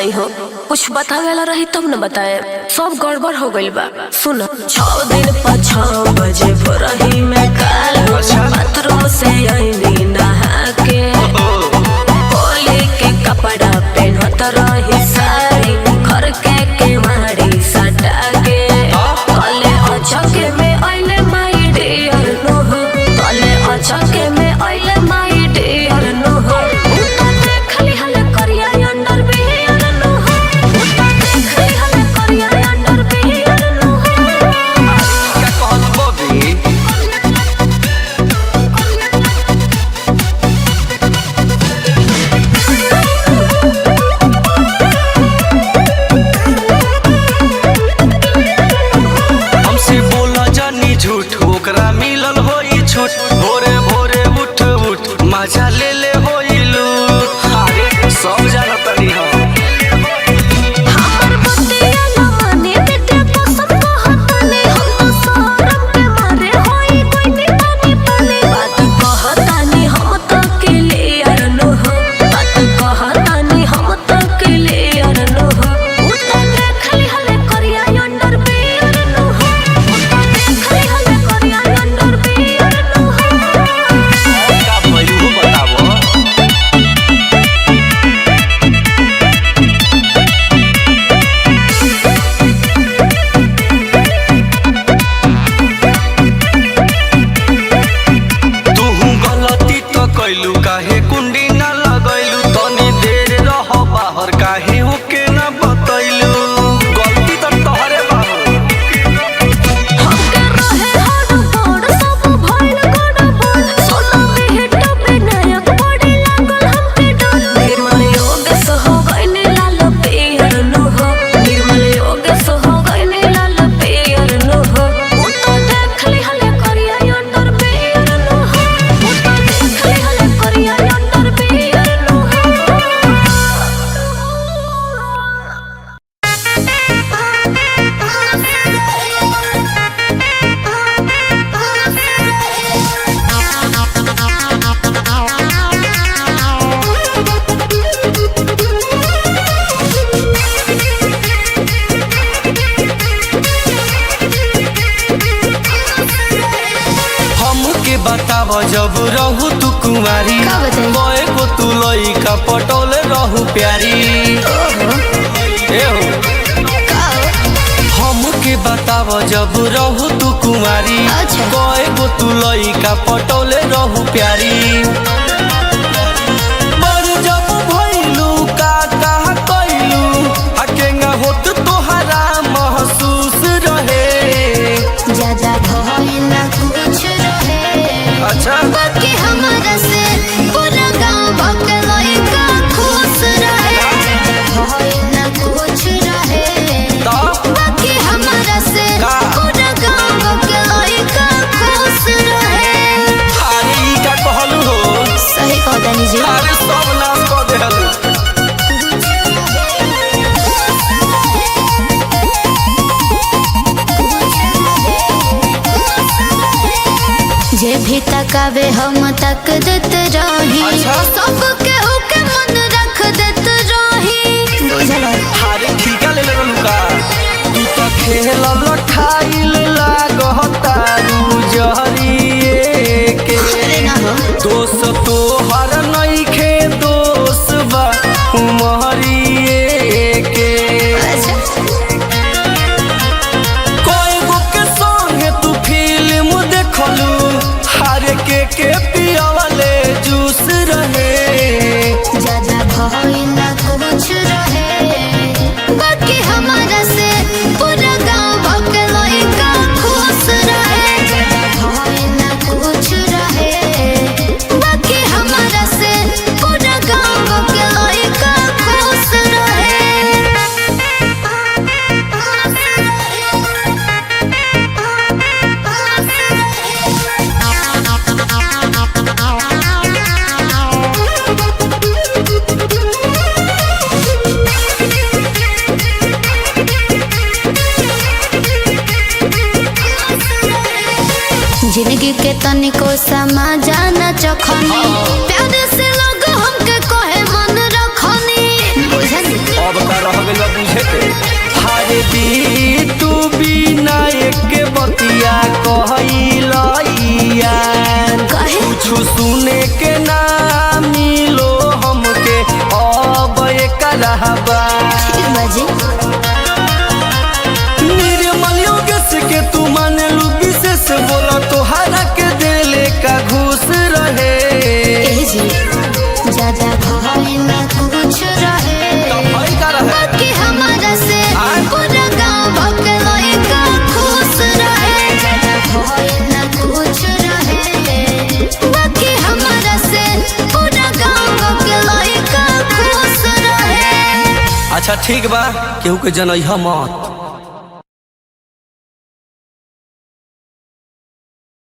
बताई हो, कुछ बतावेला रही तब न बताए, सब गड़बड़ हो गइल बा। सुन 6 दिन पर 6 बजे भोरही में काल बाथरूम से आईनी नहा के, होली के कपड़ा पहनत रही साड़ी, घर के केवाड़ी सटा के, कले अचके में आइले माई डियर नो, कले अचके में आइले माई डियर नो। भोरे भोरे उठ उठ मजा ले ले होइलू, अरे सब जाना तनी हम। काहे कुंडी न लगैलू, तनी देर रह बाहर काहे ओके न बतैलू, गलती तो तोहरे बाबू। हमके रहे हर बोर्ड सब भइल गड़बड़, सोना बेहट पे नायक बड़ी लागल हमके डर। निर्मल योग से हो गइने लाल पियर नो हो, निर्मल योग से हो गइने लाल पियर नो हो। उतो देख ली हले करिया अंडर पियर नो हो, उतो देख ली हले करिया अंडर पियर नो हो। हमके बताव जब रहू तू कुंवारी, कोई को तू लइका पटोले रहू प्यारी। हमके बताव जब रहू तू कुंवारी, कोई को तू लइका पटोले रहू प्यारी। पर जब भइलू का कहा कइलू, अकेंगा होत तोहरा महसूस रहे। ज्यादा भइल ना कुछ रहे, अच्छा बाकी हमरा से पूरा गांव के लइका खुश रहे। भइल ना कुछ रहे, बाकी हमरा से पूरा गांव के लइका खुश रहे। अरे ई का कहलू हो, सही कहतानी जी। अरे सब नाश कर देहलू। जे भी तकावे हम तक देत रही, अच्छा? सबके ओके मन रख देत रही। बुझल? अरे ठीका ले ले लुका, तू तो खेल लठाइल लागतारू जहरिए के। अरे ना हो। दोष तो हर नइखे, दोष बा उमरिए के। अच्छा। कोई गो के संगे तू फिल्म देखलू, हर के के ना मिलो हमके अब एक रहबा निर्मल योगेश के तू माने लू विशेष बोला तोहरा के दिले का घूस रहे ज्यादा भाई ना कुछ रहे बाकी हमारा से पूरा गांव भकलोई का खुश रहे ज्यादा भाई ना कुछ रहे बाकी हमारा से पूरा गांव भकलोई का खुश रहे। अच्छा ठीक बा केहू के जनई मत।